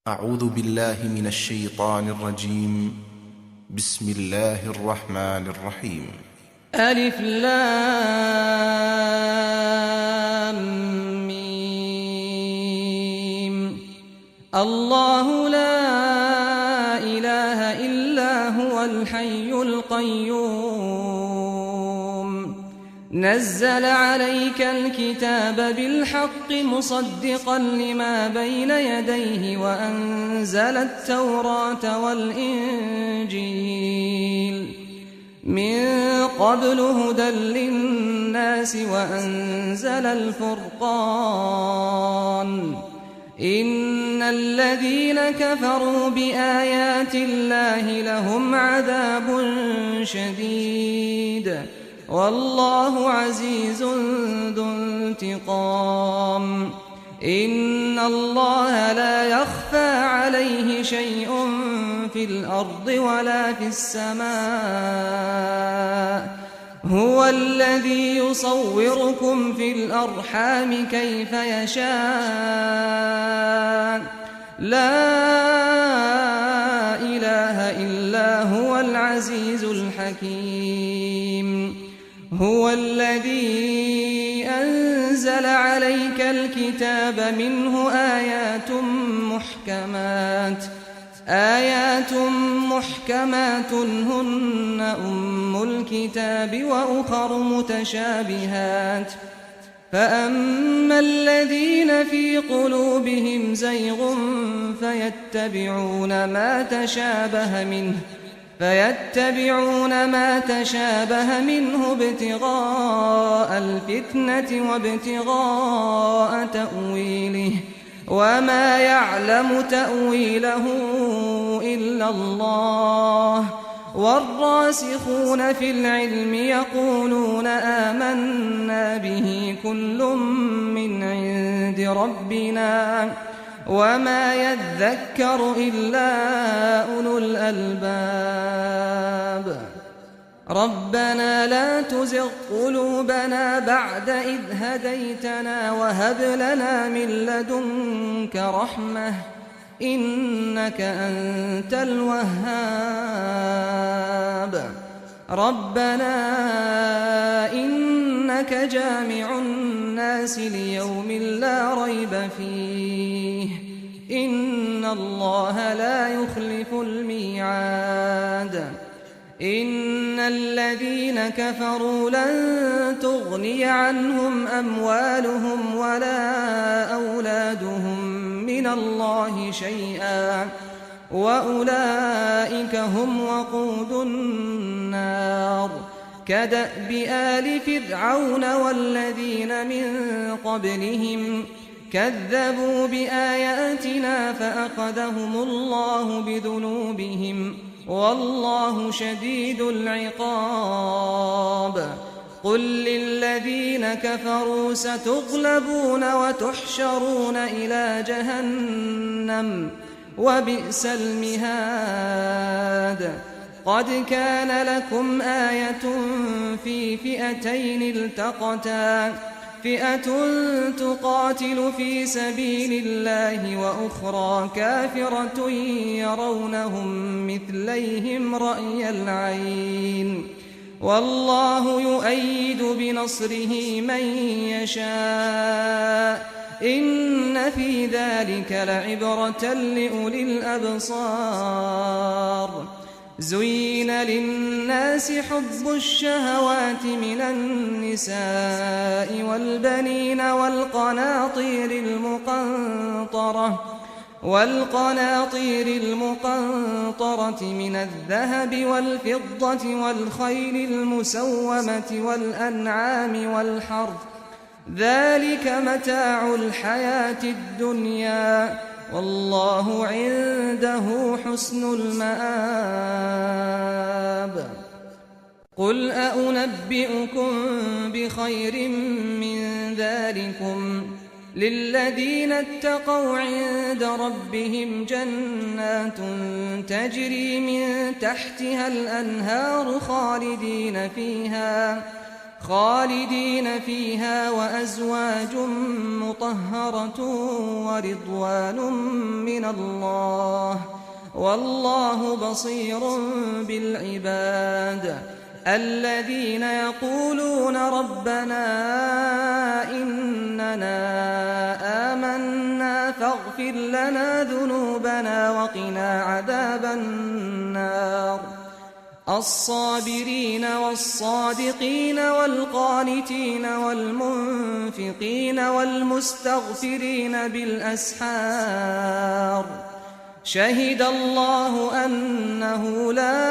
أعوذ بالله من الشيطان الرجيم. بسم الله الرحمن الرحيم. ألف لام ميم. الله لا إله إلا هو الحي القيوم نزل عليك الكتاب بالحق مصدقا لما بين يديه وأنزل التوراة والإنجيل من قبل هدى للناس وأنزل الفرقان إن الذين كفروا بآيات الله لهم عذاب شديد والله عزيز ذو انتقام إن الله لا يخفى عليه شيء في الأرض ولا في السماء هو الذي يصوركم في الأرحام كيف يشاء لا إله إلا هو العزيز الحكيم هو الذي أنزل عليك الكتاب منه آيات محكمات هن أم الكتاب وأخر متشابهات فأما الذين في قلوبهم زيغ فيتبعون ما تشابه منه ابتغاء الفتنة وابتغاء تأويله وما يعلم تأويله إلا الله والراسخون في العلم يقولون آمنا به كل من عند ربنا وما يذكر إلا أولو الألباب ربنا لا تزغ قلوبنا بعد إذ هديتنا وهب لنا من لدنك رحمة إنك أنت الوهاب ربنا إنك جامع الناس ليوم لا ريب فيه إن الله لا يخلف الميعاد إن الذين كفروا لن تغني عنهم أموالهم ولا أولادهم من الله شيئا وأولئك هم وقود النار كدأب آل فرعون والذين من قبلهم كذبوا بآياتنا فأخذهم الله بذنوبهم والله شديد العقاب قل للذين كفروا ستغلبون وتحشرون إلى جهنم وبئس المهاد قد كان لكم آية في فئتين التقتا فئة تقاتل في سبيل الله وأخرى كافرة يرونهم مثليهم رأي العين والله يؤيد بنصره من يشاء إن في ذلك لعبرة لأولي الأبصار زين للناس حب الشهوات من النساء والبنين والقناطير المقنطرة من الذهب والفضة والخيل المسومة والأنعام والحرث ذلك متاع الحياة الدنيا والله عنده حسن المآب قل أنبئكم بخير من ذلكم للذين اتقوا عند ربهم جنات تجري من تحتها الأنهار خالدين فيها وأزواج مطهرة ورضوان من الله والله بصير بالعباد الذين يقولون ربنا إننا آمنا فاغفر لنا ذنوبنا وقنا عذاب النار الصابرين والصادقين والقانتين والمنفقين والمستغفرين بالأسحار شهد الله أنه لا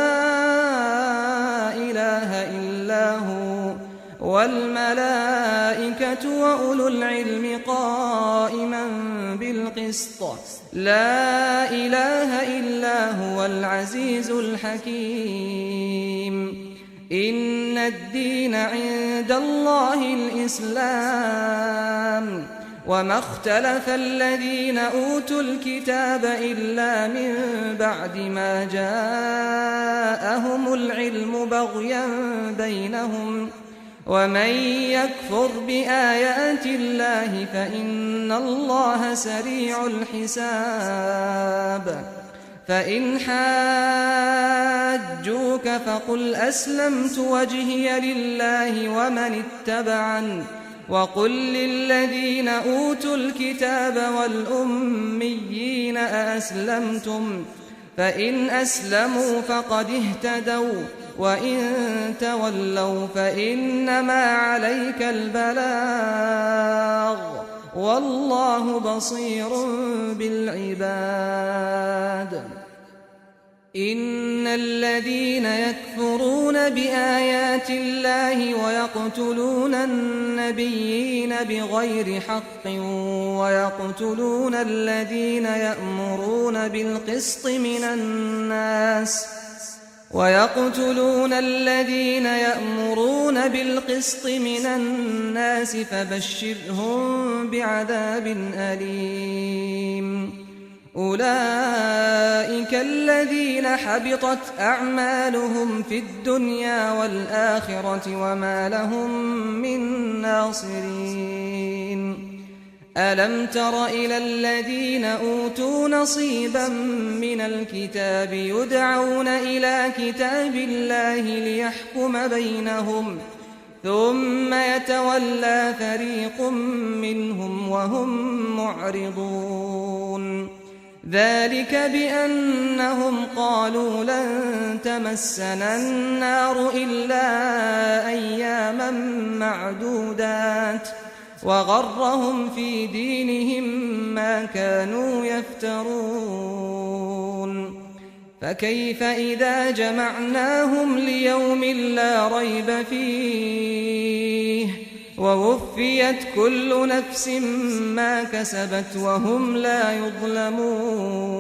إله إلا هو والملائكة وأولو العلم قائما بالقسط لا إله إلا هو العزيز الحكيم إن الدين عند الله الإسلام وما اختلف الذين أوتوا الكتاب إلا من بعد ما جاءهم العلم بغيا بينهم ومن يكفر بآيات الله فإن الله سريع الحساب فإن حاجوك فقل أسلمت وجهي لله ومن اتبعني وقل للذين أوتوا الكتاب والأميين أأسلمتم فإن أسلموا فقد اهتدوا وإن تولوا فإنما عليك البلاغ والله بصير بالعباد إن الذين يكفرون بآيات الله ويقتلون النبيين بغير حق ويقتلون الذين يأمرون بالقسط من الناس فبشرهم بعذاب أليم أولئك الذين حبطت أعمالهم في الدنيا والآخرة وما لهم من ناصرين ألم تر إلى الذين أوتوا نصيبا من الكتاب يدعون إلى كتاب الله ليحكم بينهم ثم يتولى فريق منهم وهم معرضون ذلك بأنهم قالوا لن تمسنا النار إلا أياما معدودات وغرهم في دينهم ما كانوا يفترون فكيف إذا جمعناهم ليوم لا ريب فيه ووفيت كل نفس ما كسبت وهم لا يظلمون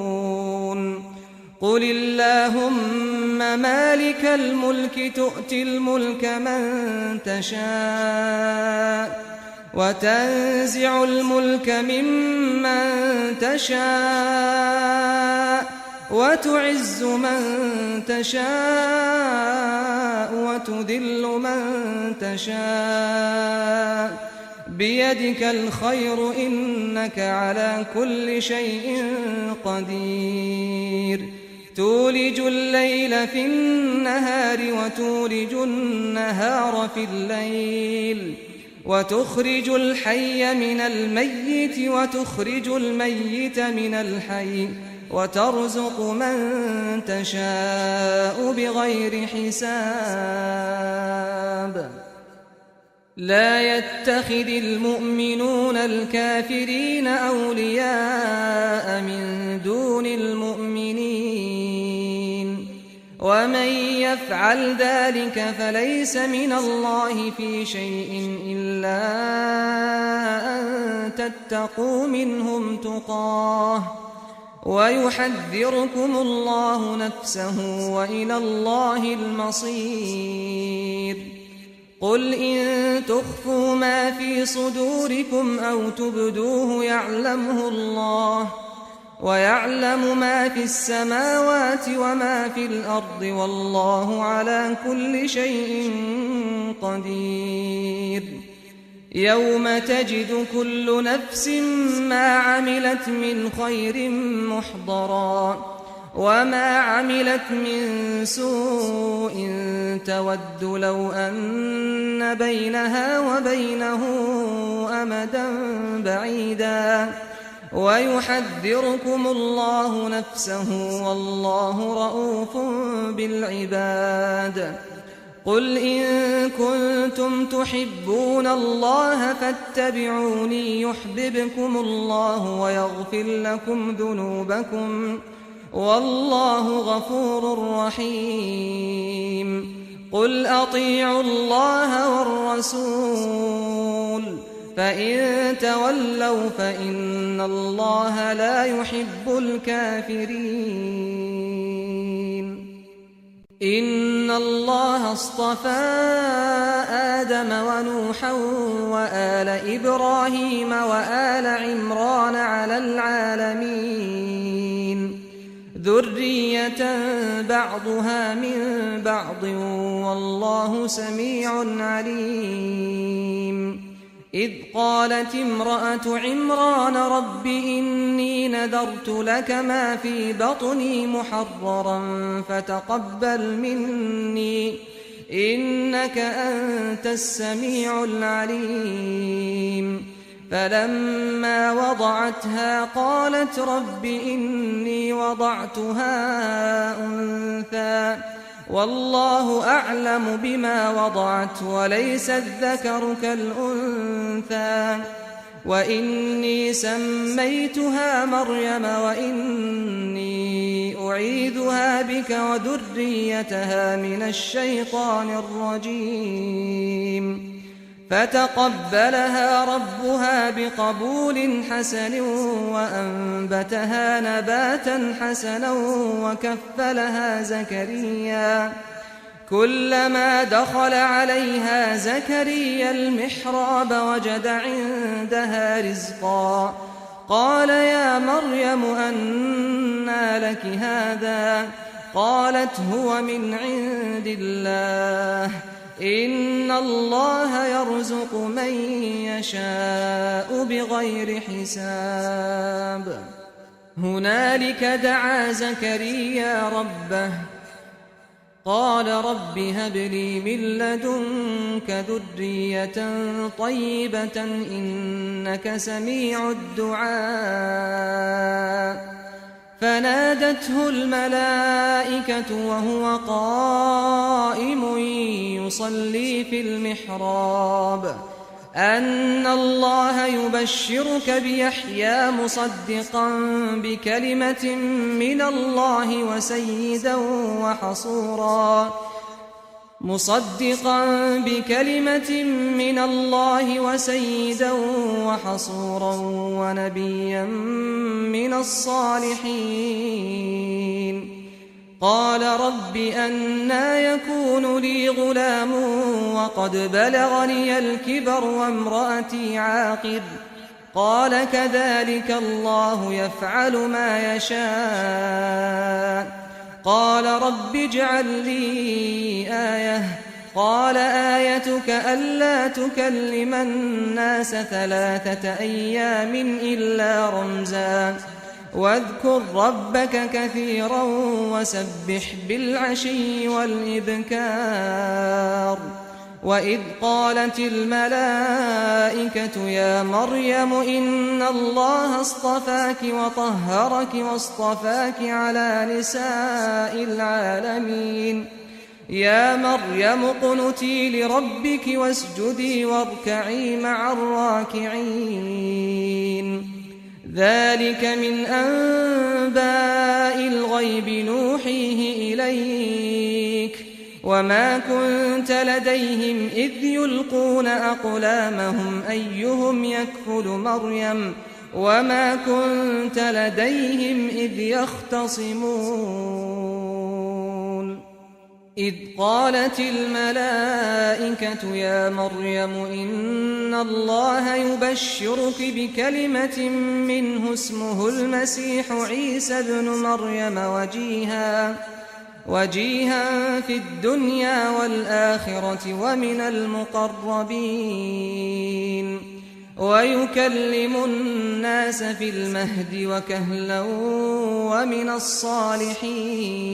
قل اللهم مالك الملك تؤتي الملك من تشاء وتنزع الملك ممن تشاء وتعز من تشاء وتذل من تشاء بيدك الخير إنك على كل شيء قدير تولج الليل في النهار وتولج النهار في الليل وتخرج الحي من الميت وتخرج الميت من الحي وترزق من تشاء بغير حساب لا يتخذ المؤمنون الكافرين أولياء من دون المؤمنين ومن يفعل ذلك فليس من الله في شيء إلا أن تتقوا منهم تقاه ويحذركم الله نفسه وإلى الله المصير قل إن تخفوا ما في صدوركم أو تبدوه يعلمه الله ويعلم ما في السماوات وما في الأرض والله على كل شيء قدير يوم تجد كل نفس ما عملت من خير محضرا وما عملت من سوء تود لو أن بينها وبينه أمدا بعيدا ويحذركم الله نفسه والله رؤوف بالعباد قل إن كنتم تحبون الله فاتبعوني يحببكم الله ويغفر لكم ذنوبكم والله غفور رحيم قل أطيعوا الله والرسول فإن تولوا فإن الله لا يحب الكافرين إن الله اصطفى آدم ونوحا وآل إبراهيم وآل عمران على العالمين ذرية بعضها من بعض والله سميع عليم إذ قالت امرأة عمران رب إني نذرت لك ما في بطني محررا فتقبل مني إنك أنت السميع العليم فلما وضعتها قالت رب إني وضعتها أنثى والله أعلم بما وضعت وليس الذكر كالأنثى وإني سميتها مريم وإني أعيذها بك وذريتها من الشيطان الرجيم فتقبلها ربها بقبول حسن وأنبتها نباتا حسنا وكفلها زكريا كلما دخل عليها زكريا المحراب وجد عندها رزقا قال يا مريم أنى لك هذا قالت هو من عند الله إن الله يرزق من يشاء بغير حساب هنالك دعا زكريا ربه قال رب هب لي من لدنك ذرية طيبة إنك سميع الدعاء فنادته الملائكة وهو قائم يصلي في المحراب أن الله يبشرك بيحيى مصدقا بكلمة من الله وسيدا وحصورا ونبيا من الصالحين قال رب أنى يكون لي غلام وقد بلغني الكبر وامرأتي عاقر قال كذلك الله يفعل ما يشاء قال رب اجعل لي آية قال آيتك ألا تكلم الناس 3 أيام إلا رمزا واذكر ربك كثيرا وسبح بالعشي والإبكار وإذ قالت الملائكة يا مريم إن الله اصطفاك وطهرك واصطفاك على نساء العالمين يا مريم اقنتي لربك واسجدي واركعي مع الراكعين ذلك من أنباء الغيب نوحيه إليك وما كنت لديهم إذ يلقون أقلامهم أيهم يكفل مريم وما كنت لديهم إذ يختصمون إذ قالت الملائكة يا مريم إن الله يبشرك بكلمة منه اسمه المسيح عيسى ابن مريم وجيها في الدنيا والآخرة ومن المقربين ويكلم الناس في المهد وكهلا ومن الصالحين.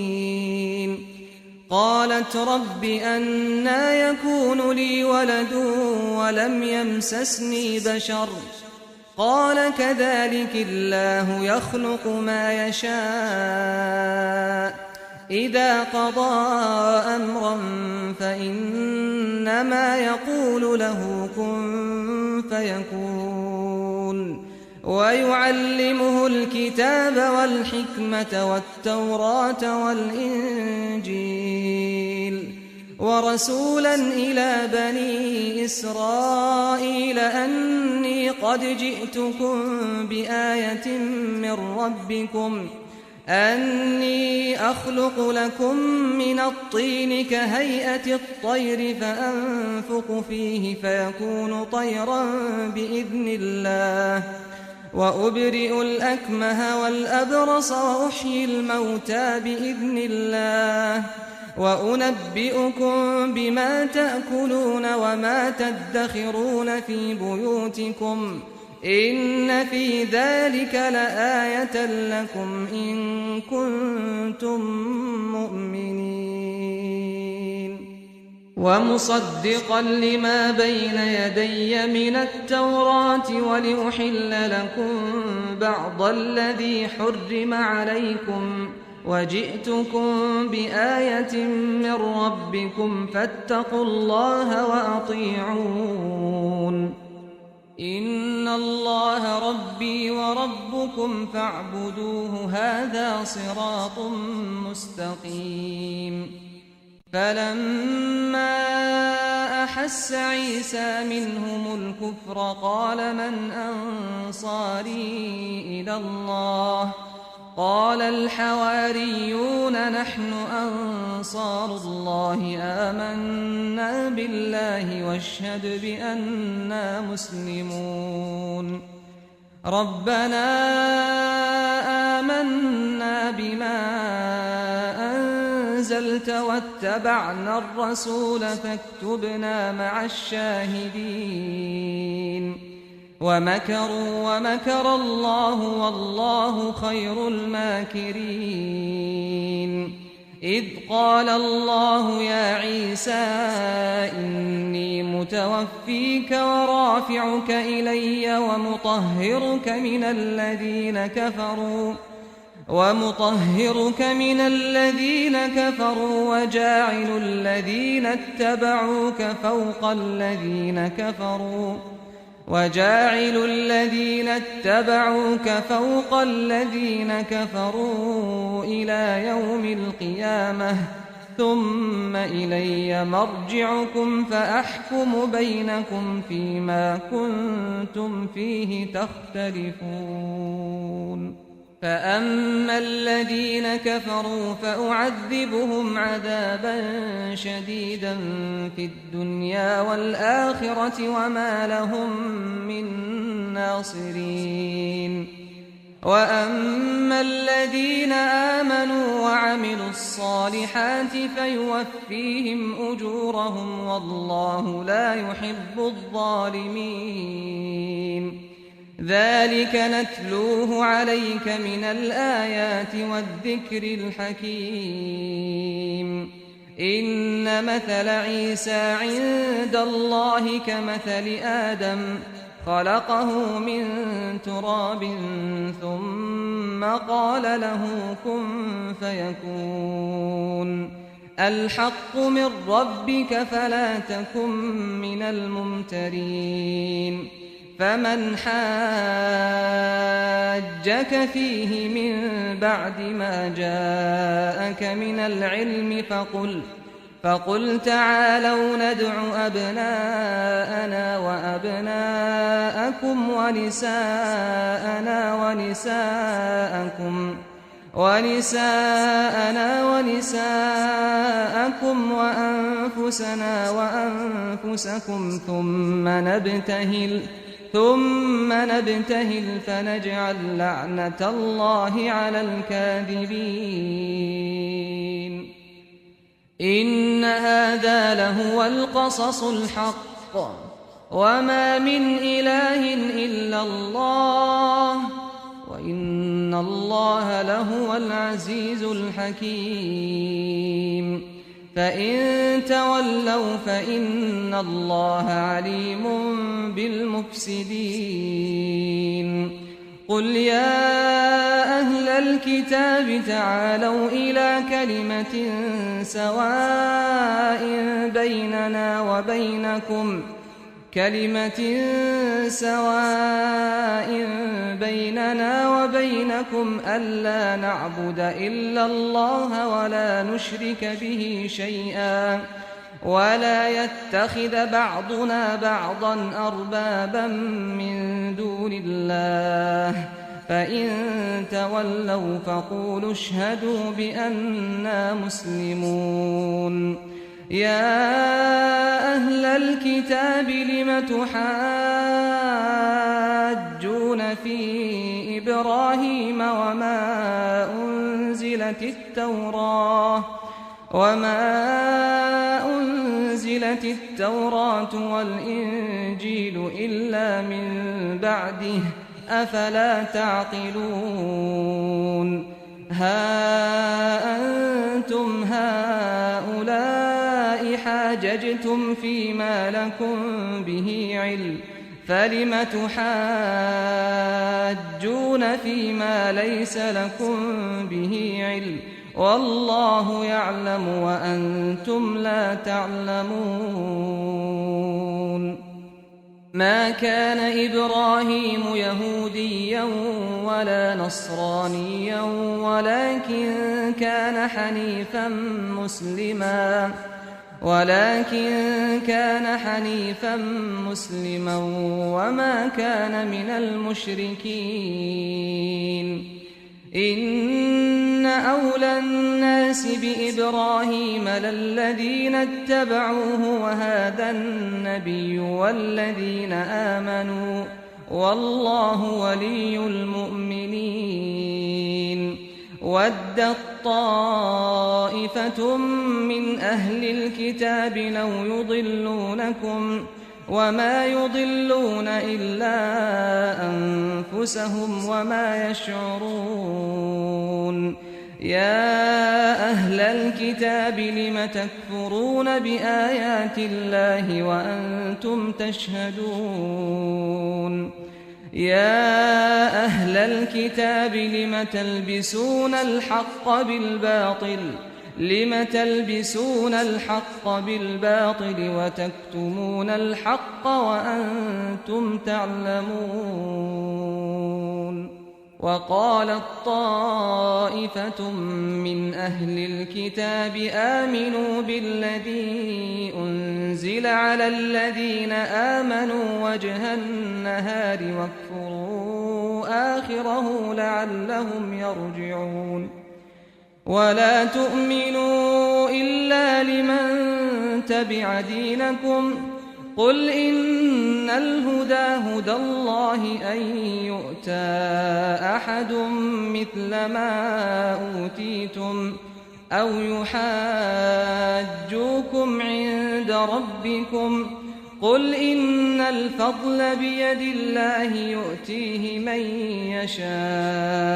قالت رب أنى يكون لي ولد ولم يمسسني بشر قال كذلك الله يخلق ما يشاء إذا قضى أمرا فإنما يقول له كن فيكون. ويعلمه الكتاب والحكمة والتوراة والإنجيل ورسولا إلى بني إسرائيل أني قد جئتكم بآية من ربكم أني أخلق لكم من الطين كهيئة الطير فأنفخ فيه فيكون طيرا بإذن الله وأبرئ الأكمه والأبرص وأحيي الموتى بإذن الله وأنبئكم بما تأكلون وما تدخرون في بيوتكم إن في ذلك لآية لكم إن كنتم مؤمنين. ومصدقا لما بين يدي من التوراة ولأحل لكم بعض الذي حرم عليكم وجئتكم بآية من ربكم فاتقوا الله وأطيعون. إن الله ربي وربكم فاعبدوه هذا صراط مستقيم. فلما أحس عيسى منهم الكفر قال من أنصاري إلى الله قال الحواريون نحن أنصار الله آمنا بالله واشهد بأننا مسلمون. ربنا آمنا بما أنزلت واتبعنا الرسول فاكتبنا مع الشاهدين. ومكروا ومكر الله والله خير الماكرين. إذ قال الله يا عيسى إني متوفيك ورافعك إلي ومطهرك من الذين كفروا وجاعل الذين اتبعوك فوق الذين كفروا إلى يوم القيامة ثم إلي مرجعكم فأحكم بينكم فيما كنتم فيه تختلفون. فأما الذين كفروا فأعذبهم عذابا شديدا في الدنيا والآخرة وما لهم من ناصرين. وأما الذين آمنوا وعملوا الصالحات فيوفيهم أجورهم والله لا يحب الظالمين. ذلك نتلوه عليك من الآيات والذكر الحكيم. إن مثل عيسى عند الله كمثل آدم خلقه من تراب ثم قال له كن فيكون. الحق من ربك فلا تكن من الممترين. فمن حاجك فيه من بعد ما جاءك من العلم فقل تعالوا ندع أبناءنا ونساءنا ونساءكم وأنفسنا وأنفسكم ثم نبتهل فنجعل لعنة الله على الكاذبين. إن هذا لهو القصص الحق وما من إله إلا الله وإن الله لهو العزيز الحكيم. فإن تولوا فإن الله عليم بالمفسدين. قل يا أهل الكتاب تعالوا إلى كلمة سواء بيننا وبينكم ألا نعبد إلا الله ولا نشرك به شيئا ولا يتخذ بعضنا بعضا أربابا من دون الله فإن تولوا فقولوا اشهدوا بأننا مسلمون. يا أهل الكتاب لم تحاجون في إبراهيم وما أنزلت التوراة والإنجيل إلا من بعده أفلا تعقلون. ها أنتم هؤلاء حاججتم فيما لكم به علم فلم تحاجون فيما ليس لكم به علم والله يعلم وأنتم لا تعلمون. ما كان إبراهيم يهوديا ولا نصرانيا ولكن كان حنيفا مسلما وما كان من المشركين. إن أولى الناس بإبراهيم للذين اتبعوه وهذا النبي والذين آمنوا والله ولي المؤمنين. ودت طائفة من أهل الكتاب لو يضلونكم وما يضلون إلا أنفسهم وما يشعرون. يا أهل الكتاب لم تكفرون بآيات الله وأنتم تشهدون. يا أهل الكتاب لم تلبسون الحق بالباطل وتكتمون الحق وأنتم تعلمون. وقالت طائفة من أهل الكتاب آمنوا بالذي أنزل على الذين آمنوا وجه النهار واكفروا آخره لعلهم يرجعون. ولا تؤمنوا إلا لمن تبع دينكم قل إن الهدى هدى الله أن يؤتى أحد مثل ما أوتيتم أو يحاجوكم عند ربكم قل إن الفضل بيد الله يؤتيه من يشاء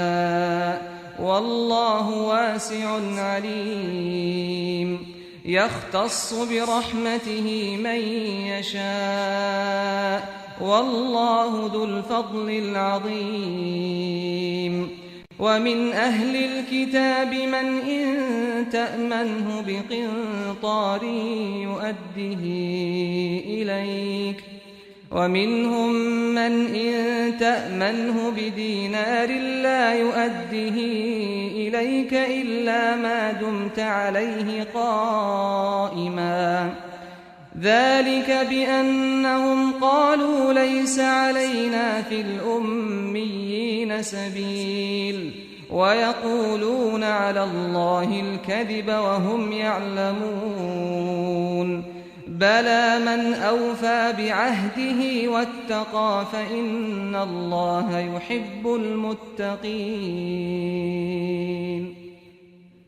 والله واسع عليم. يختص برحمته من يشاء والله ذو الفضل العظيم. ومن أهل الكتاب من إن تأمنه بقنطار يؤده إليك ومنهم من إن تأمنه بدينار لا يؤده إليك إلا ما دمت عليه قائما ذلك بأنهم قالوا ليس علينا في الأميين سبيل ويقولون على الله الكذب وهم يعلمون بلى من أوفى بعهده واتقى فإن الله يحب المتقين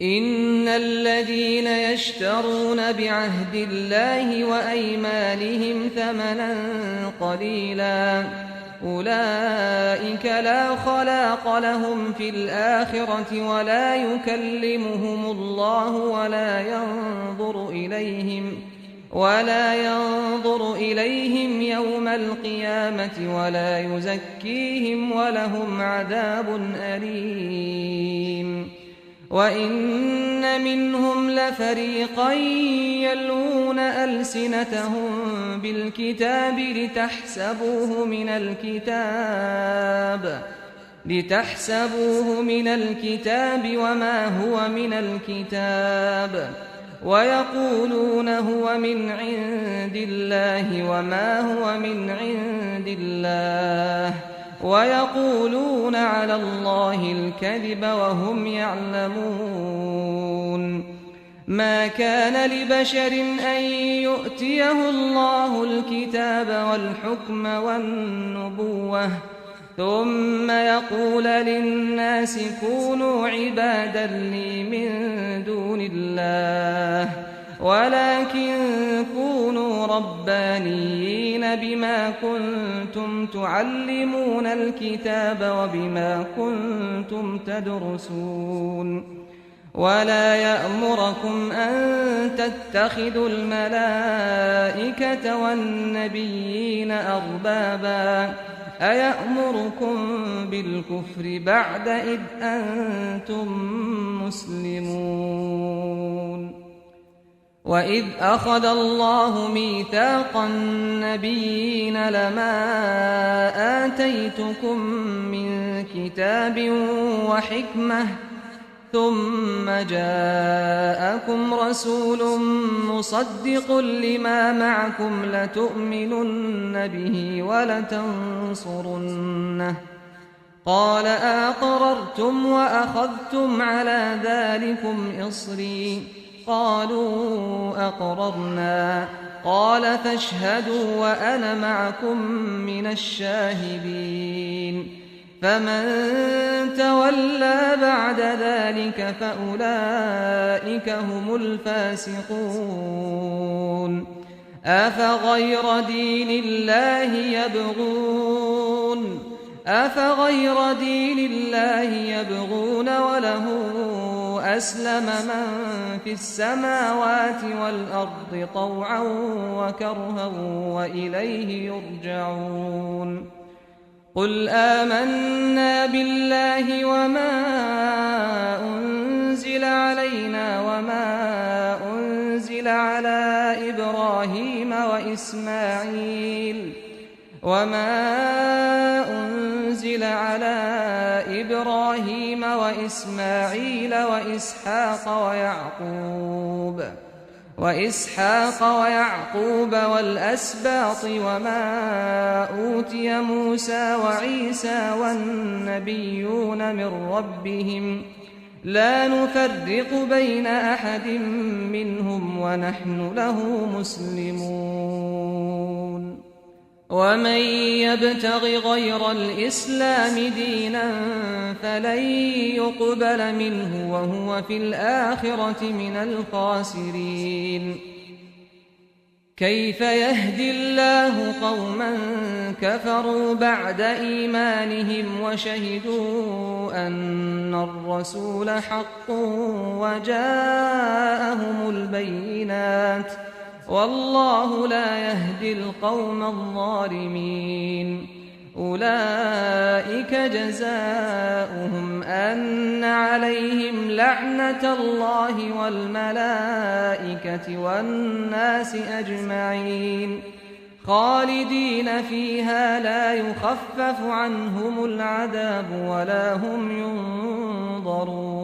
إن الذين يشترون بعهد الله وأيمانهم ثمنا قليلا أولئك لا خلاق لهم في الآخرة ولا يكلمهم الله ولا ينظر إليهم يوم القيامة ولا يزكيهم ولهم عذاب أليم وإن منهم لفريقا يلوون ألسنتهم بالكتاب لتحسبوه من الكتاب وما هو من الكتاب ويقولون هو من عند الله وما هو من عند الله ويقولون على الله الكذب وهم يعلمون ما كان لبشر أن يؤتيه الله الكتاب والحكم والنبوة ثم يقول للناس كونوا عبادا لي من دون الله ولكن كونوا ربانيين بما كنتم تعلمون الكتاب وبما كنتم تدرسون ولا يأمركم أن تتخذوا الملائكة والنبيين أربابا أيأمركم بالكفر بعد إذ أنتم مسلمون وإذ أخذ الله ميثاق النبيين لما آتيتكم من كتاب وحكمة ثم جاءكم رسول مصدق لما معكم لتؤمنن به ولتنصرنه قال أقررتم وأخذتم على ذلكم إصري قالوا أقررنا قال فاشهدوا وأنا معكم من الشاهدين فمن تولى بعد ذلك فأولئك هم الفاسقون أفغير دين الله يبغون وله أسلم من في السماوات والأرض طوعا وكرها وإليه يرجعون قل آمنا بالله وما أنزل علينا وما أنزل على إبراهيم وإسماعيل وإسحاق ويعقوب والأسباط وما أوتي موسى وعيسى والنبيون من ربهم لا نفرق بين أحد منهم ونحن له مسلمون ومن يبتغ غير الإسلام دينا فلن يقبل منه وهو في الآخرة من الخاسرين كيف يهدي الله قوما كفروا بعد إيمانهم وشهدوا أن الرسول حق وجاءهم البينات والله لا يهدي القوم الظالمين أولئك جزاؤهم أن عليهم لعنة الله والملائكة والناس أجمعين خالدين فيها لا يخفف عنهم العذاب ولا هم ينظرون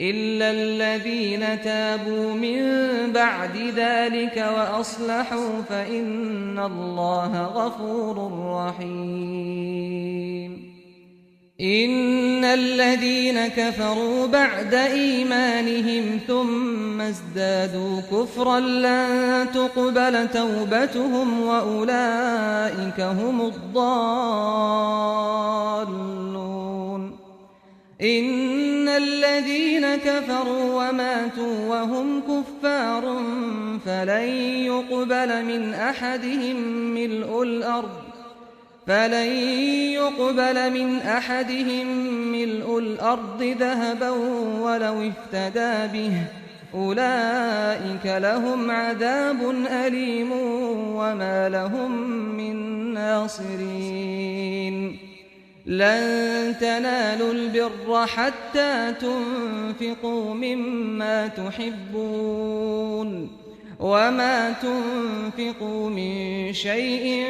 إلا الذين تابوا من بعد ذلك وأصلحوا فإن الله غفور رحيم إن الذين كفروا بعد إيمانهم ثم ازدادوا كفرا لن تقبل توبتهم وأولئك هم الضالون. إن الذين كفروا وماتوا وهم كفار فلن يقبل من أحدهم ملء الأرض ذهبا ولو افتدى به أولئك لهم عذاب أليم وما لهم من ناصرين. لن تنالوا البر حتى تنفقوا مما تحبون وما تنفقوا من شيء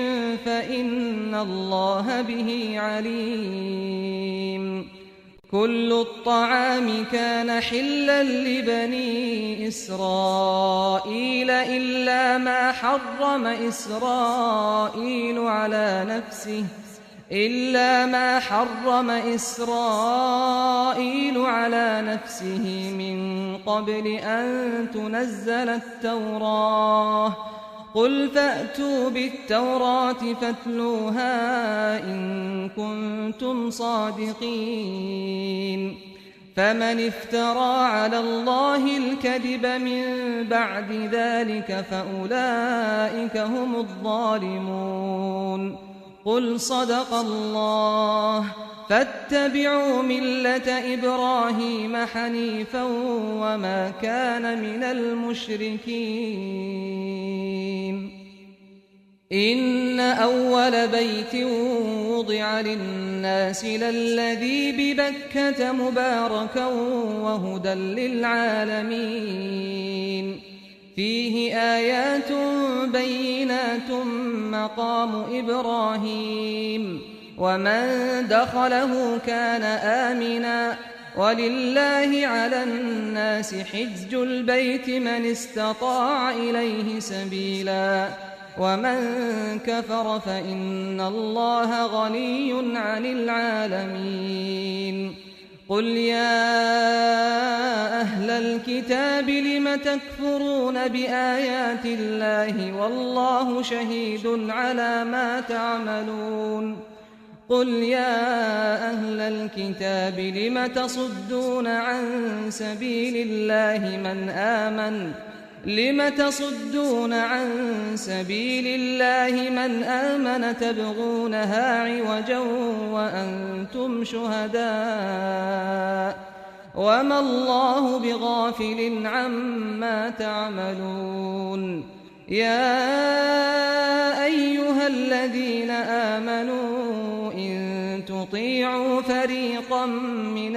فإن الله به عليم. كل الطعام كان حلا لبني إسرائيل إلا ما حرم إسرائيل على نفسه من قبل أن تنزل التوراة. قل فأتوا بالتوراة فاتلوها إن كنتم صادقين. فمن افترى على الله الكذب من بعد ذلك فأولئك هم الظالمون. قل صدق الله فاتبعوا ملة إبراهيم حنيفا وما كان من المشركين. إن أول بيت وضع للناس للذي ببكة مباركا وهدى للعالمين. فيه آيات بينات مقام إبراهيم ومن دخله كان آمنا ولله على الناس حج البيت من استطاع إليه سبيلا ومن كفر فإن الله غني عن العالمين. قل يا أهل الكتاب لم تكفرون بآيات الله والله شهيد على ما تعملون. قل يا أهل الكتاب لم تصدون عن سبيل الله من آمن تبغونها عوجا وأنتم شهداء وما الله بغافل عما تعملون. يا أيها الذين آمنوا إن تطيعوا فريقا من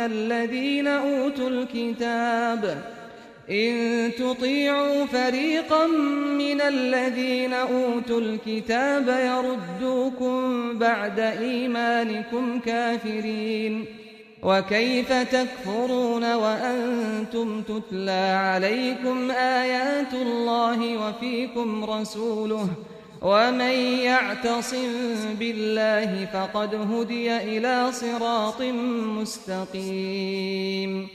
الذين أوتوا الكتاب يردوكم بعد إيمانكم كافرين. وكيف تكفرون وأنتم تتلى عليكم آيات الله وفيكم رسوله ومن يعتصم بالله فقد هدي إلى صراط مستقيم.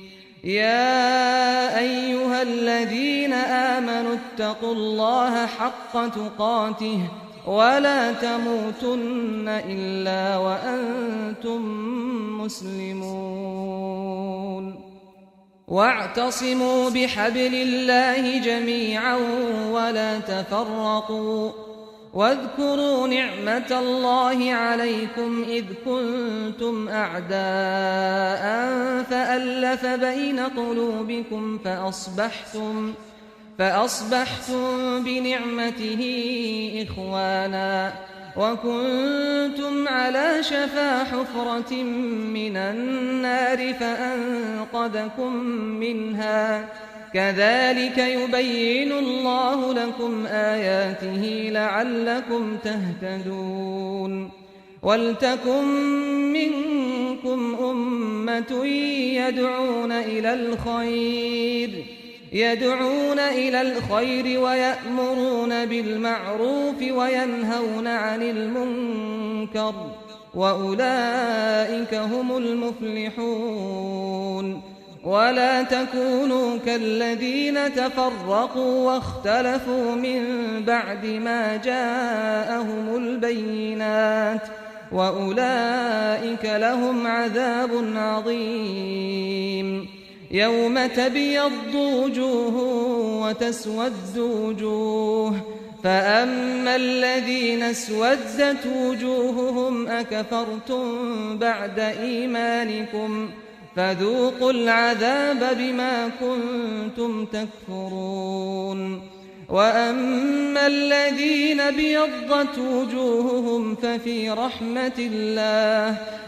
يا أيها الذين آمنوا اتقوا الله حق تقاته ولا تموتن إلا وأنتم مسلمون. واعتصموا بحبل الله جميعا ولا تفرقوا. واذكروا نعمة الله عليكم إذ كنتم أعداء فألف بين قلوبكم فأصبحتم بنعمته إخوانا وكنتم على شفا حفرة من النار فأنقذكم منها. كذلك يبين الله لكم آياته لعلكم تهتدون. ولتكن منكم أمة يدعون إلى الخير ويأمرون بالمعروف وينهون عن المنكر وأولئك هم المفلحون ولا تكونوا كالذين تفرقوا واختلفوا من بعد ما جاءهم البينات وأولئك لهم عذاب عظيم يوم تبيض وجوه وتسود وجوه فأما الذين اسودت وجوههم أكفرتم بعد إيمانكم فذوقوا العذاب بما كنتم تكفرون وأما الذين ابيضت وجوههم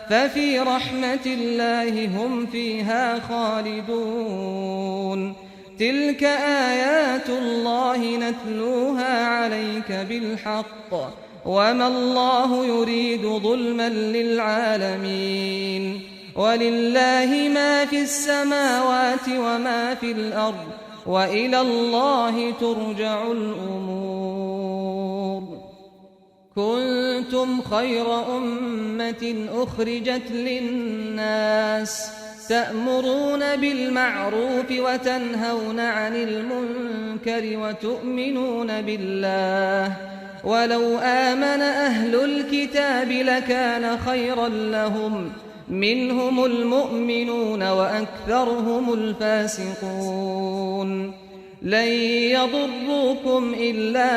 ففي رحمة الله هم فيها خالدون تلك آيات الله نتلوها عليك بالحق وما الله يريد ظلما للعالمين ولله ما في السماوات وما في الأرض وإلى الله ترجع الأمور كنتم خير أمة أخرجت للناس تأمرون بالمعروف وتنهون عن المنكر وتؤمنون بالله ولو آمن أهل الكتاب لكان خيرا لهم منهم المؤمنون وأكثرهم الفاسقون لن يضروكم إلا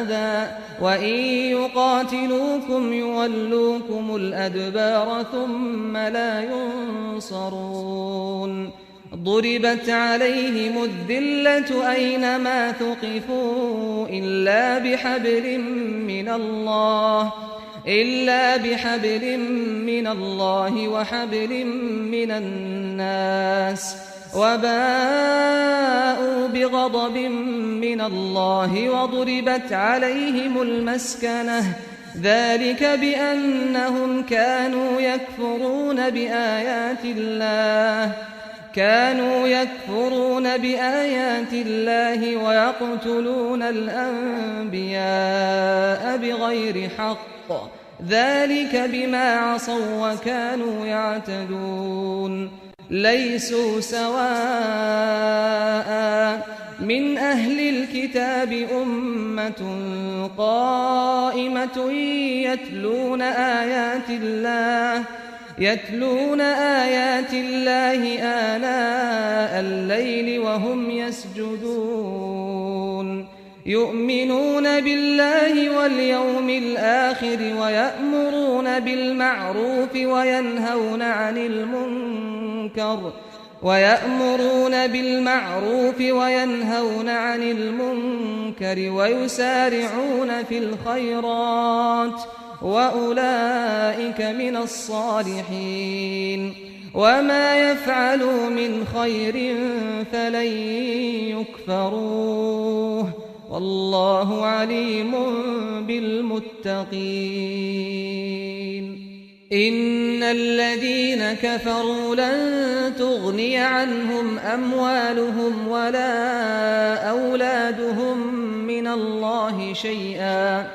أذى وإن يقاتلوكم يولوكم الأدبار ثم لا ينصرون ضربت عليهم الذلة أينما ثقفوا إلا بحبل من الله وحبل من الناس وباءوا بغضب من الله وضربت عليهم المسكنة ذلك بأنهم كانوا يكفرون بآيات الله ويقتلون الأنبياء بغير حق ذلك بما عصوا وكانوا يعتدون ليسوا سواء من أهل الكتاب أمة قائمة يتلون آيات الله آناء الليل وهم يسجدون يؤمنون بالله واليوم الآخر ويأمرون بالمعروف وينهون عن المنكر ويسارعون في الخيرات وأولئك من الصالحين وما يفعلوا من خير فلن يكفروه والله عليم بالمتقين إن الذين كفروا لن تغني عنهم أموالهم ولا أولادهم من الله شيئا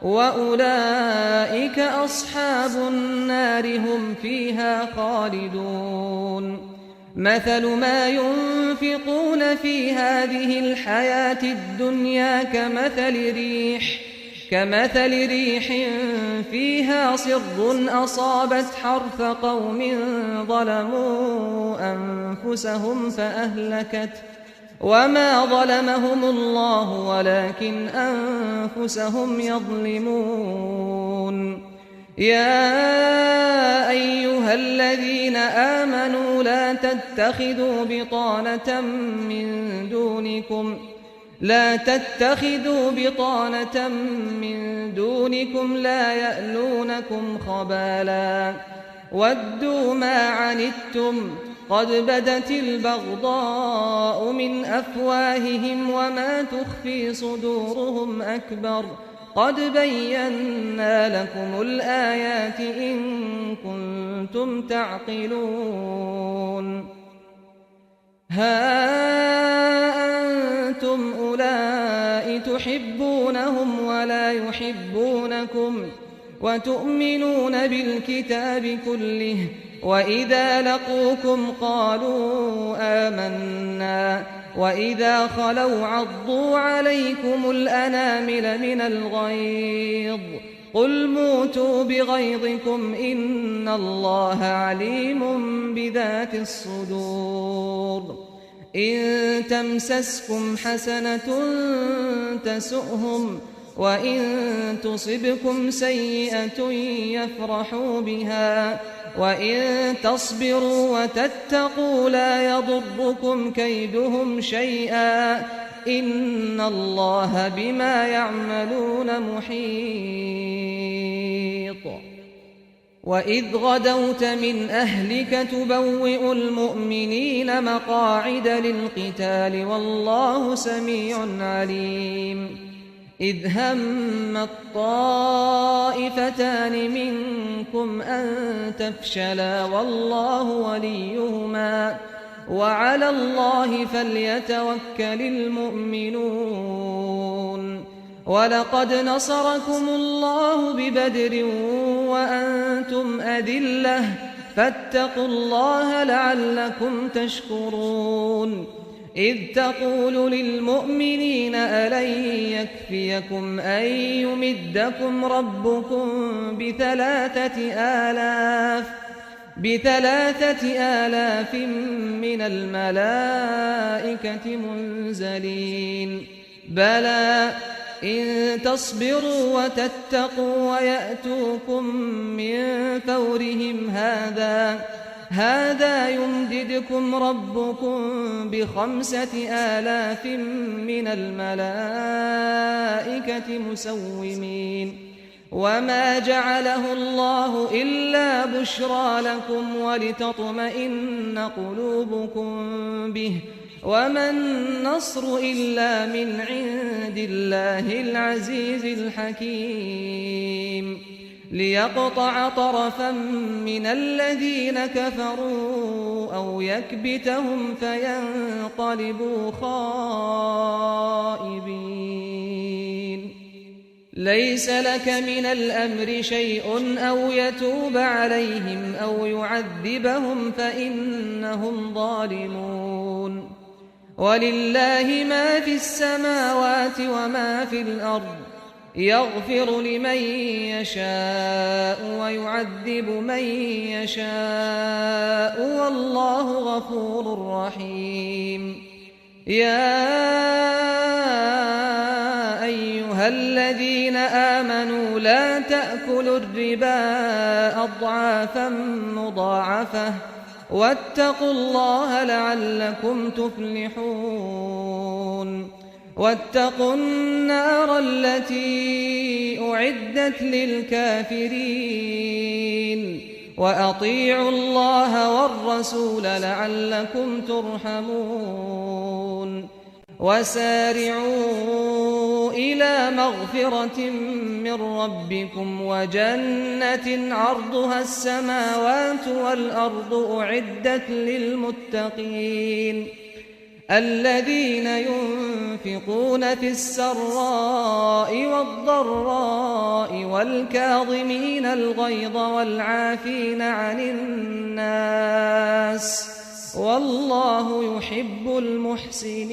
وأولئك أصحاب النار هم فيها خالدون مثل ما ينفقون في هذه الحياة الدنيا كمثل ريح فيها صر أصابت حرث قوم ظلموا أنفسهم فأهلكت وما ظلمهم الله ولكن أنفسهم يظلمون يا أيها الذين آمنوا لا تتخذوا بطانة من دونكم لا يألونكم خبالا ودوا ما عنتم قد بدت البغضاء من أفواههم وما تخفي صدورهم أكبر قد بينا لكم الآيات إن كنتم تعقلون ها أنتم أولئك تحبونهم ولا يحبونكم وتؤمنون بالكتاب كله، وإذا لقوكم قالوا آمنا، وإذا خلوا عضوا عليكم الأنامل من الغيظ، قل موتوا بغيظكم إن الله عليم بذات الصدور. إن تمسسكم حسنة تسؤهم، وإن تصبكم سيئة يفرحوا بها، وإن تصبروا وتتقوا لا يضركم كيدهم شيئا، إن الله بما يعملون محيط. وإذ غدوت من أهلك تبوئ المؤمنين مقاعد للقتال والله سميع عليم. إذ هم الطائفتان منكم أن تفشلا والله وليهما وعلى الله فليتوكل المؤمنون. ولقد نصركم الله ببدر وأنتم أذلة فاتقوا الله لعلكم تشكرون. إذ تقول للمؤمنين ألن يكفيكم أن يمدكم ربكم ب3,000 من الملائكة منزلين؟ بلى إن تصبروا وتتقوا ويأتوكم من فورهم هذا يمددكم ربكم ب5,000 من الملائكة مسومين. وما جعله الله إلا بشرى لكم ولتطمئن قلوبكم به، وما النصر إلا من عند الله العزيز الحكيم. ليقطع طرفا من الذين كفروا أو يكبتهم فينقلبوا خائبين. ليس لك من الأمر شيء أو يتوب عليهم أو يعذبهم فإنهم ظالمون. ولله ما في السماوات وما في الأرض، يغفر لمن يشاء ويعذب من يشاء والله غفور رحيم. يا أيها الذين آمنوا لا تأكلوا الربا أضعافا مضاعفة واتقوا الله لعلكم تفلحون. واتقوا النار التي أعدت للكافرين وأطيعوا الله والرسول لعلكم ترحمون. وسارعوا إلى مغفرة من ربكم وجنة عرضها السماوات والأرض أعدت للمتقين الذين ينفقون في السراء والضراء والكاظمين الغيظ والعافين عن الناس والله يحب المحسنين.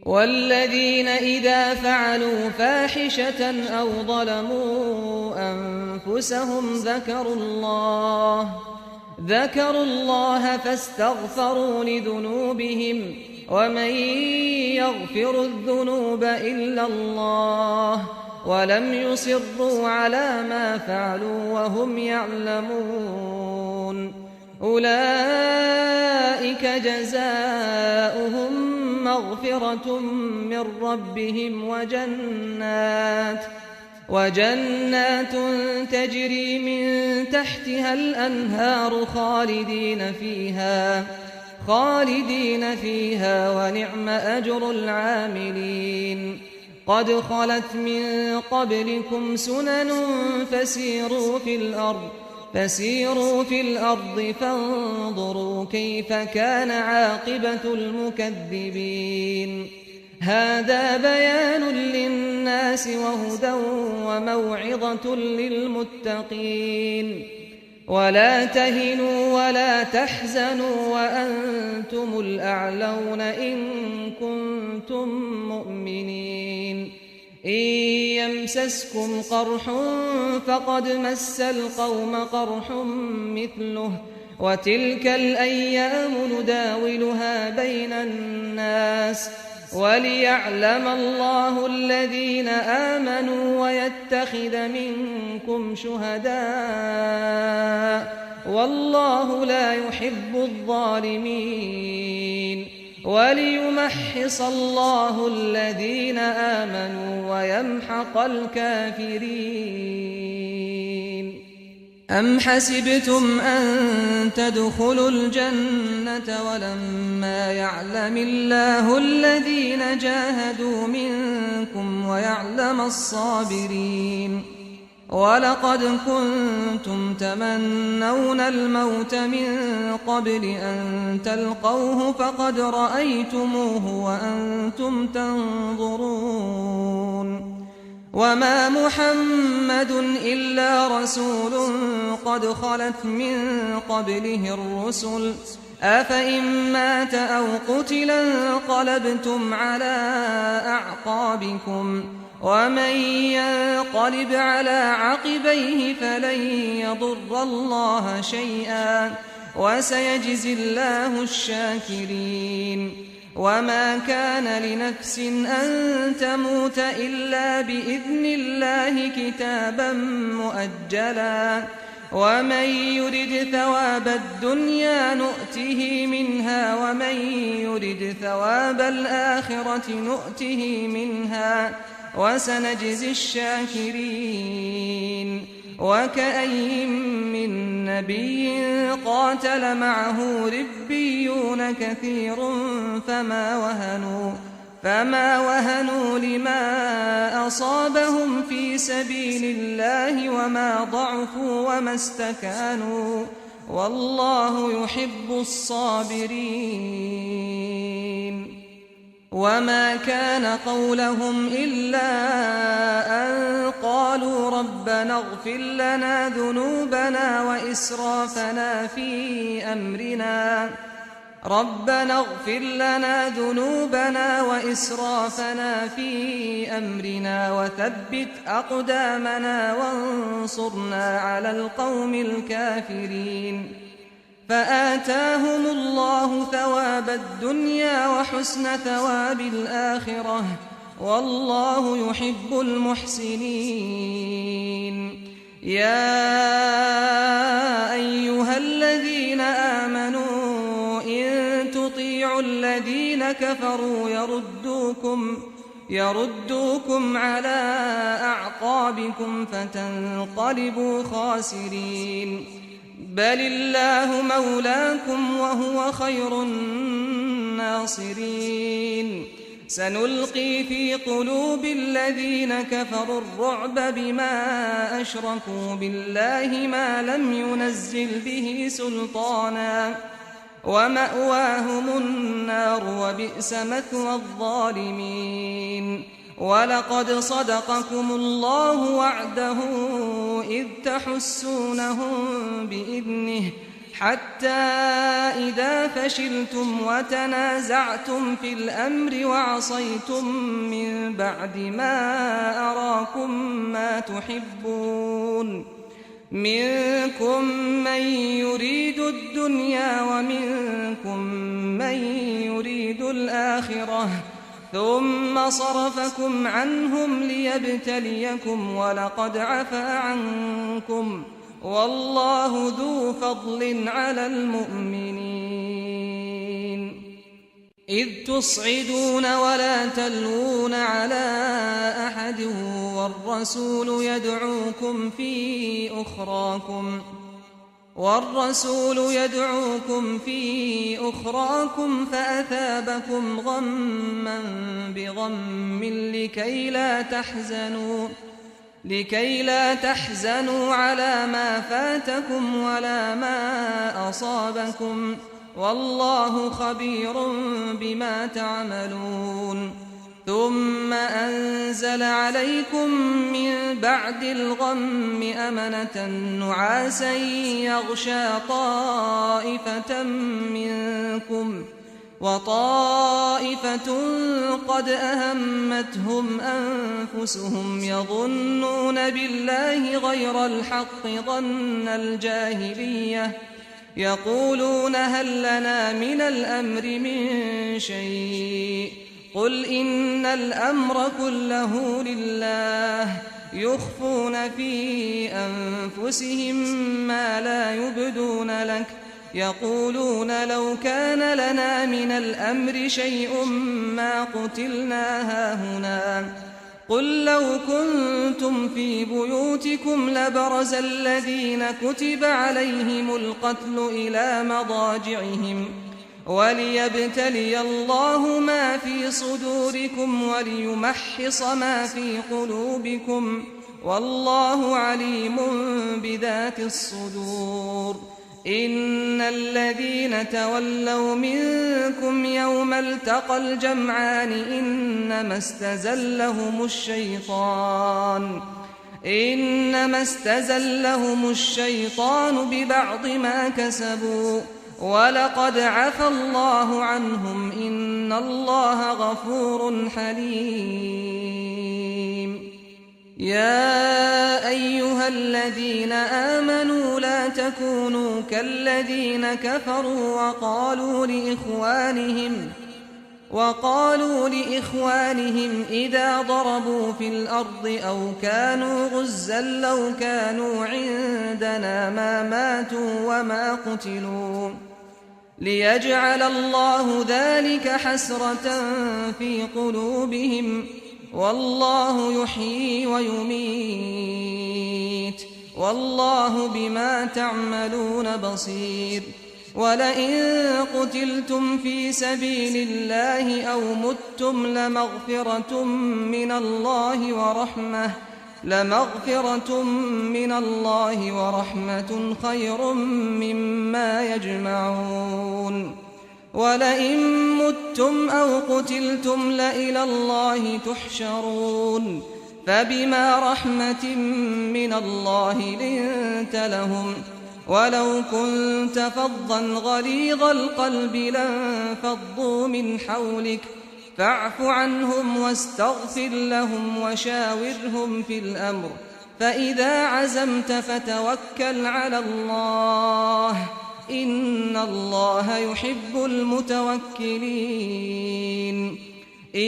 والذين إذا فعلوا فاحشة أو ظلموا أنفسهم ذكروا الله فاستغفروا لذنوبهم ومن يغفر الذنوب إلا الله ولم يصروا على ما فعلوا وهم يعلمون. أولئك جزاؤهم مغفرة من ربهم وجنات تجري من تحتها الأنهار خالدين فيها ونعم أجر العاملين. قد خلت من قبلكم سنن فسيروا في الأرض فانظروا كيف كان عاقبة المكذبين. هذا بيان للناس وهدى وموعظة للمتقين ولا تهنوا ولا تحزنوا وأنتم الأعلون إن كنتم مؤمنين إن يمسسكم قرح فقد مس القوم قرح مثله وتلك الأيام نداولها بين الناس وليعلم الله الذين آمنوا ويتخذ منكم شهداء والله لا يحب الظالمين وليمحص الله الذين آمنوا ويمحق الكافرين أم حسبتم أن تدخلوا الجنة ولما يعلم الله الذين جاهدوا منكم ويعلم الصابرين ولقد كنتم تمنون الموت من قبل أن تلقوه فقد رأيتموه وأنتم تنظرون وما محمد إلا رسول قد خلت من قبله الرسل أفإن مات أو قتلا انقلبتم على أعقابكم ومن ينقلب على عقبيه فلن يضر الله شيئا وسيجزي الله الشاكرين وما كان لنفس أن تموت إلا بإذن الله كتابا مؤجلا ومن يرد ثواب الدنيا نؤته منها ومن يرد ثواب الآخرة نؤته منها وسنجزي الشاكرين وكأي من نبي قاتل معه ربيون كثير فما وهنوا لما أصابهم في سبيل الله وما ضعفوا وما استكانوا والله يحب الصابرين وما كان قولهم إلا أن قالوا ربنا اغفر لنا ذنوبنا وإسرافنا في أمرنا وثبت أقدامنا وانصرنا على القوم الكافرين فآتاهم الله ثواب الدنيا وحسن ثواب الآخرة والله يحب المحسنين يا أيها الذين آمنوا إن تطيعوا الذين كفروا يردوكم على أعقابكم فتنقلبوا خاسرين بل الله مولاكم وهو خير الناصرين سنلقي في قلوب الذين كفروا الرعب بما أشركوا بالله ما لم ينزل به سلطانا ومأواهم النار وبئس مثوى الظالمين ولقد صدقكم الله وعده إذ تحسونهم بإذنه حتى إذا فشلتم وتنازعتم في الأمر وعصيتم من بعد ما أراكم ما تحبون منكم من يريد الدنيا ومنكم من يريد الآخرة ثم صرفكم عنهم ليبتليكم ولقد عفا عنكم والله ذو فضل على المؤمنين إذ تصعدون ولا تلوون على أحد والرسول يدعوكم في أخراكم فأثابكم غما بغم لكي لا تحزنوا على ما فاتكم ولا ما أصابكم والله خبير بما تعملون ثم أنزل عليكم من بعد الغم أمنة نعاسا يغشى طائفة منكم وطائفة قد أهمتهم أنفسهم يظنون بالله غير الحق ظن الجاهلية يقولون هل لنا من الأمر من شيء قل إن الأمر كله لله يخفون في أنفسهم ما لا يبدون لك يقولون لو كان لنا من الأمر شيء ما قتلنا هاهنا قل لو كنتم في بيوتكم لبرز الذين كتب عليهم القتل إلى مضاجعهم وليبتلي الله ما في صدوركم وليمحص ما في قلوبكم والله عليم بذات الصدور إن الذين تولوا منكم يوم التقى الجمعان إنما استزلهم الشيطان ببعض ما كسبوا ولقد عفى الله عنهم إن الله غفور حليم يا أيها الذين آمنوا لا تكونوا كالذين كفروا وقالوا لإخوانهم إذا ضربوا في الأرض أو كانوا غزا لو كانوا عندنا ما ماتوا وما قتلوا ليجعل الله ذلك حسرة في قلوبهم والله يحيي ويميت والله بما تعملون بصير ولئن قتلتم في سبيل الله أو متم لمغفرة من الله ورحمة خير مما يجمعون ولئن متم أو قتلتم لإلى الله تحشرون فبما رحمة من الله لنت لهم ولو كنت فظا غليظ القلب لانفضوا من حولك فاعف عنهم واستغفر لهم وشاورهم في الأمر فإذا عزمت فتوكل على الله إن الله يحب المتوكلين إن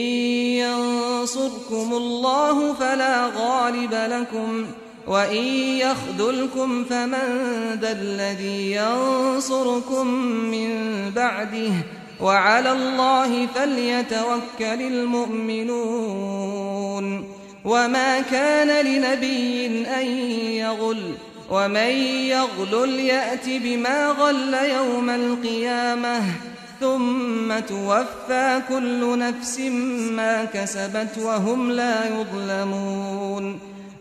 ينصركم الله فلا غالب لكم وإن يخذلكم فمن ذا الذي ينصركم من بعده وعلى الله فليتوكل المؤمنون وما كان لنبي أن يغل ومن يغلل يأت بما غل يوم القيامة ثم توفى كل نفس ما كسبت وهم لا يظلمون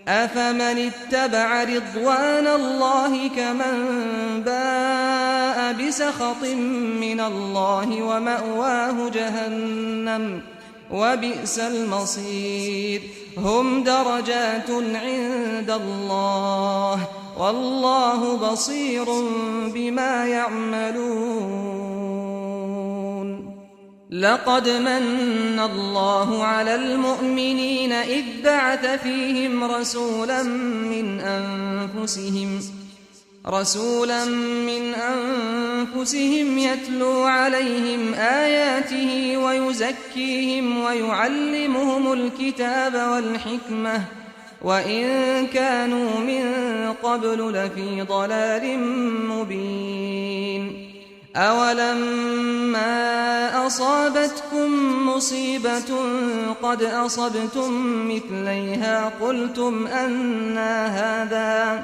أفمن اتبع رضوان الله كمن باء بسخط من الله ومأواه جهنم وبئس المصير هم درجات عند الله والله بصير بما يعملون لقد من الله على المؤمنين إذ بعث فيهم رسولا من أنفسهم يتلو عليهم آياته ويزكيهم ويعلمهم الكتاب والحكمة وإن كانوا من قبل لفي ضلال مبين أولما أصابتكم مصيبة قد أصبتم مثليها قلتم أنى هذا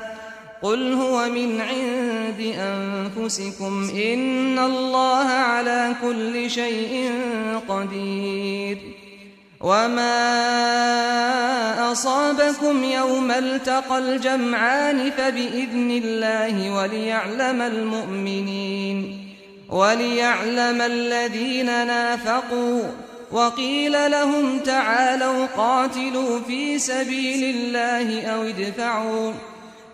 قل هو من عند أنفسكم إن الله على كل شيء قدير وما أصابكم يوم التقى الجمعان فبإذن الله وليعلم الذين نافقوا وقيل لهم تعالوا قاتلوا في سبيل الله أو ادفعوا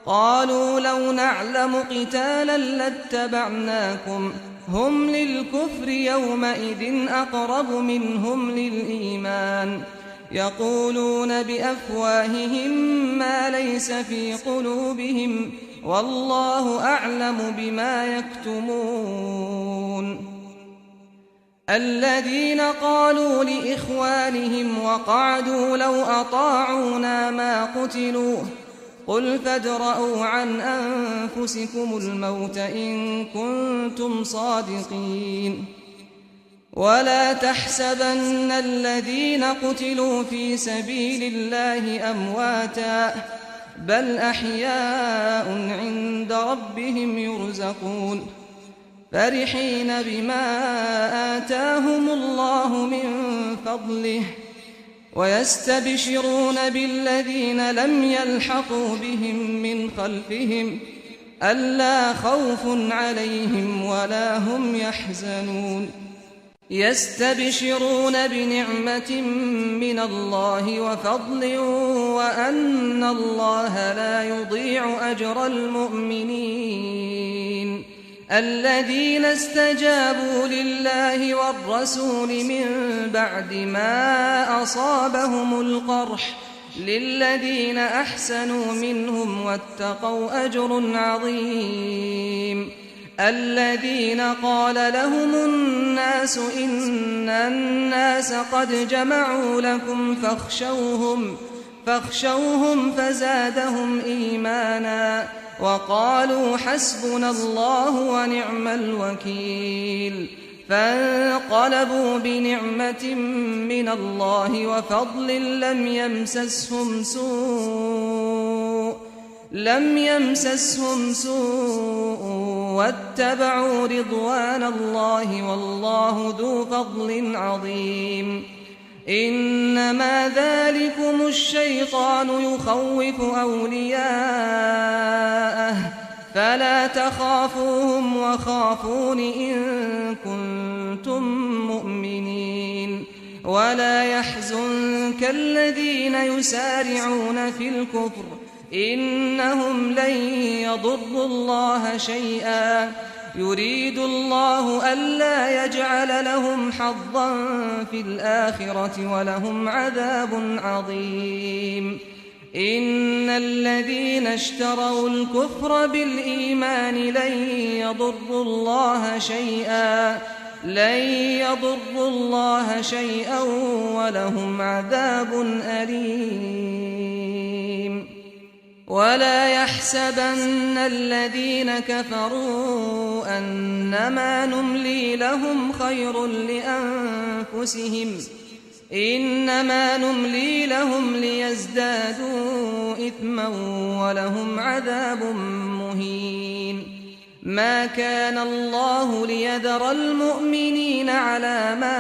قالوا لو نعلم قتالا لاتبعناكم هم للكفر يومئذ أقرب منهم للإيمان يقولون بأفواههم ما ليس في قلوبهم والله أعلم بما يكتمون الذين قالوا لإخوانهم وقعدوا لو أطاعونا ما قتلوا قل فادرءوا عن أنفسكم الموت إن كنتم صادقين ولا تحسبن الذين قتلوا في سبيل الله أمواتا بل أحياء عند ربهم يرزقون فرحين بما آتاهم الله من فضله ويستبشرون بالذين لم يلحقوا بهم من خلفهم ألا خوف عليهم ولا هم يحزنون يستبشرون بنعمة من الله وفضل وأن الله لا يضيع أجر المؤمنين الذين استجابوا لله والرسول من بعد ما أصابهم القرح للذين أحسنوا منهم واتقوا أجر عظيم الذين قال لهم الناس إن الناس قد جمعوا لكم فاخشوهم فزادهم إيمانا وقالوا حسبنا الله ونعم الوكيل فانقلبوا بنعمة من الله وفضل لم يمسسهم سوء واتبعوا رضوان الله والله ذو فضل عظيم إنما ذلكم الشيطان يخوف أولياءه فلا تخافوهم وخافون إن كنتم مؤمنين ولا يحزنك الذين يسارعون في الكفر إنهم لن يضروا الله شيئا يريد الله ألا يجعل لهم حظا في الآخرة ولهم عذاب عظيم إن الذين اشتروا الكفر بالإيمان لن يضروا الله شيئا ولهم عذاب أليم ولا يحسبن الذين كفروا أنما نملي لهم خير لأنفسهم إنما نملي لهم ليزدادوا إثما ولهم عذاب مهين ما كان الله ليذر المؤمنين على ما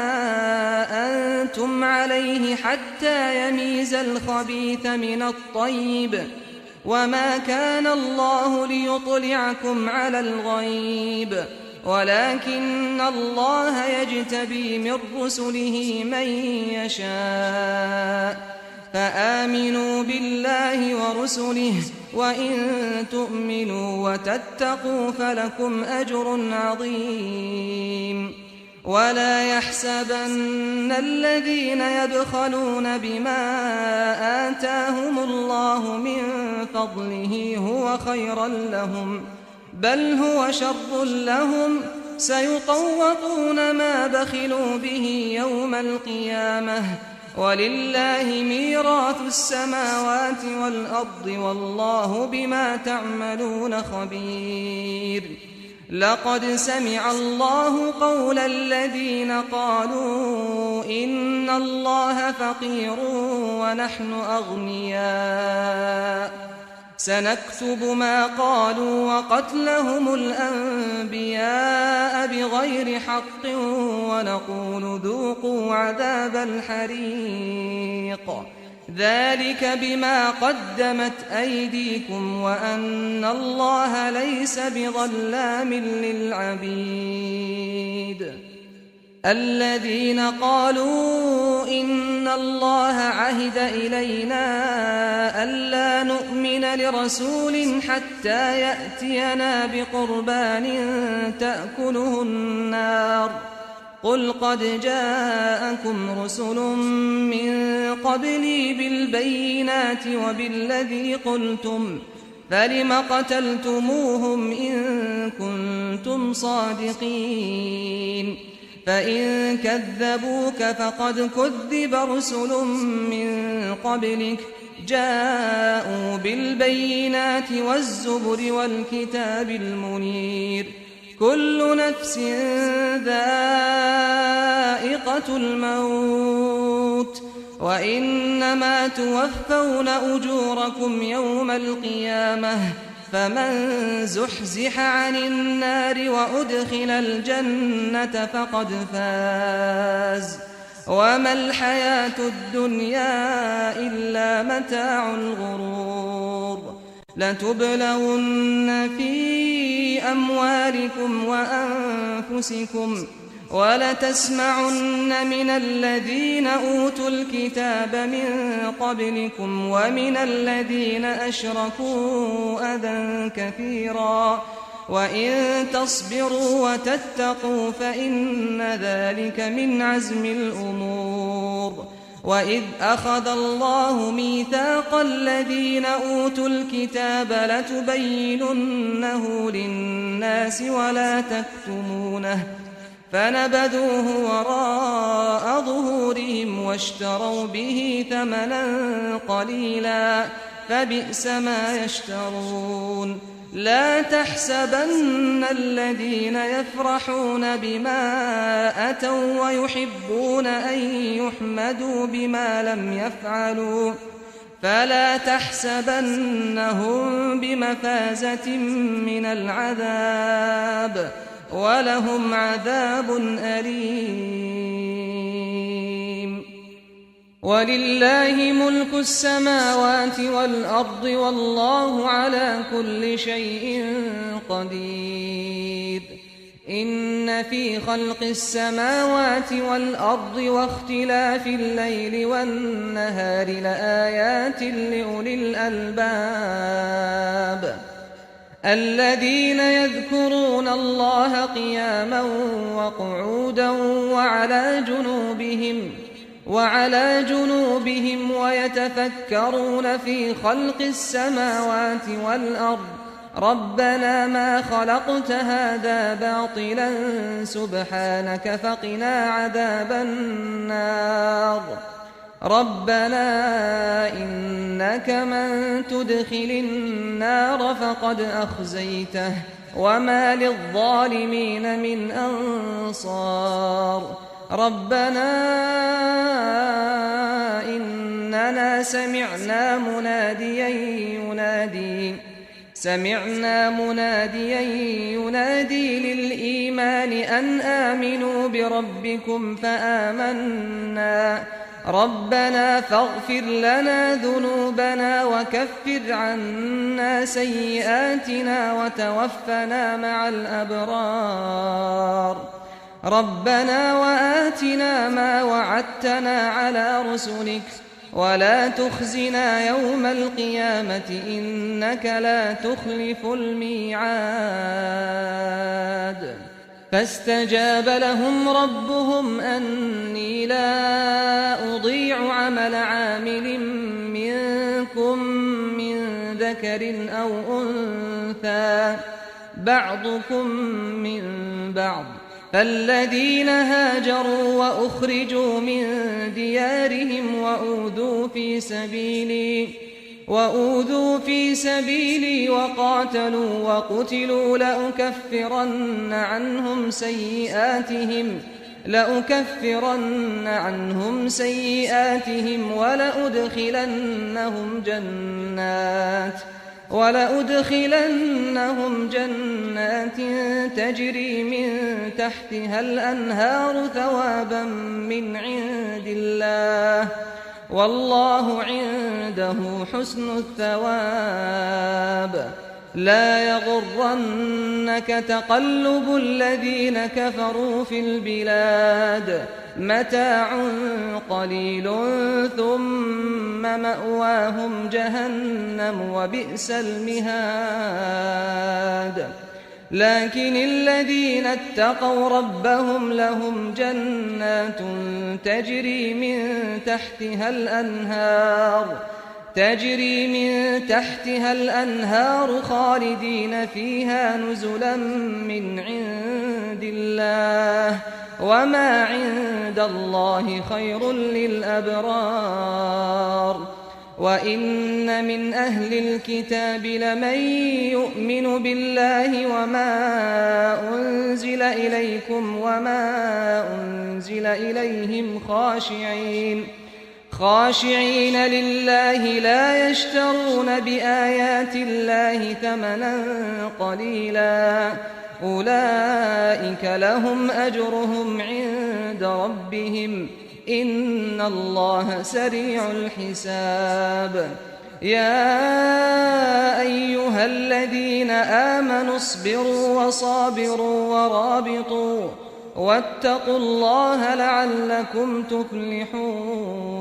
أنتم عليه حتى يميز الخبيث من الطيب وما كان الله ليطلعكم على الغيب ولكن الله يجتبي من رسله من يشاء فآمنوا بالله ورسله وإن تؤمنوا وتتقوا فلكم أجر عظيم ولا يحسبن الذين يبخلون بما آتاهم الله من فضله هو خيرا لهم بل هو شر لهم سيطوقون ما بخلوا به يوم القيامة ولله ميراث السماوات والأرض والله بما تعملون خبير لقد سمع الله قول الذين قالوا إن الله فقير ونحن أغنياء سنكتب ما قالوا وقتلهم الأنبياء بغير حق ونقول ذوقوا عذاب الحريق ذلك بما قدمت أيديكم وأن الله ليس بظلام للعبيد الذين قالوا إن الله عهد إلينا ألا نؤمن لرسول حتى يأتينا بقربان تأكله النار قل قد جاءكم رسل من قبلي بالبينات وبالذي قلتم فلم قتلتموهم إن كنتم صادقين فإن كذبوك فقد كذب رسل من قبلك جاءوا بالبينات والزبر والكتاب المنير كل نفس ذائقة الموت وإنما توفون أجوركم يوم القيامة فمن زحزح عن النار وأدخل الجنة فقد فاز وما الحياة الدنيا إلا متاع الغرور لتبلغن في أموالكم وأنفسكم ولتسمعن من الذين أوتوا الكتاب من قبلكم ومن الذين أشركوا أذى كثيرا وإن تصبروا وتتقوا فإن ذلك من عزم الأمور وإذ أخذ الله ميثاق الذين أوتوا الكتاب لتبيننه للناس ولا تكتمونه فنبذوه وراء ظهورهم واشتروا به ثمنا قليلا فبئس ما يشترون لا تحسبن الذين يفرحون بما أتوا ويحبون أن يحمدوا بما لم يفعلوا فلا تحسبنهم بمفازة من العذاب ولهم عذاب أليم ولله ملك السماوات والأرض والله على كل شيء قدير إن في خلق السماوات والأرض واختلاف الليل والنهار لآيات لأولي الألباب الذين يذكرون الله قياما وقعودا وعلى جنوبهم ويتفكرون في خلق السماوات والأرض ربنا ما خلقت هذا باطلا سبحانك فقنا عذاب النار ربنا إنك من تدخل النار فقد أخزيته وما للظالمين من أنصار ربنا إننا سمعنا مناديا ينادي للإيمان أن آمنوا بربكم فآمنا ربنا فاغفر لنا ذنوبنا وكفر عنا سيئاتنا وتوفنا مع الأبرار ربنا وآتنا ما وعدتنا على رسلك ولا تخزنا يوم القيامة إنك لا تخلف الميعاد فاستجاب لهم ربهم أني لا أضيع عمل عامل منكم من ذكر أو أنثى بعضكم من بعض فالذين هاجروا وأخرجوا من ديارهم وأوذوا في سبيلي وقاتلوا وقتلوا لأكفرن عنهم سيئاتهم ولأدخلنهم جنات تجري من تحتها الأنهار ثوابا من عند الله والله عنده حسن الثواب لا يغرنك تقلب الذين كفروا في البلاد متاع قليل ثم مأواهم جهنم وبئس المهاد لكن الذين اتقوا ربهم لهم جنات تجري من تحتها الأنهار خالدين فيها نزلا من عند الله وما عند الله خير للأبرار وإن من أهل الكتاب لمن يؤمن بالله وما أنزل إليكم وما أنزل إليهم خاشعين لله لا يشترون بآيات الله ثمنا قليلا أولئك لهم أجرهم عند ربهم إن الله سريع الحساب يا أيها الذين آمنوا اصبروا وصابروا ورابطوا واتقوا الله لعلكم تفلحون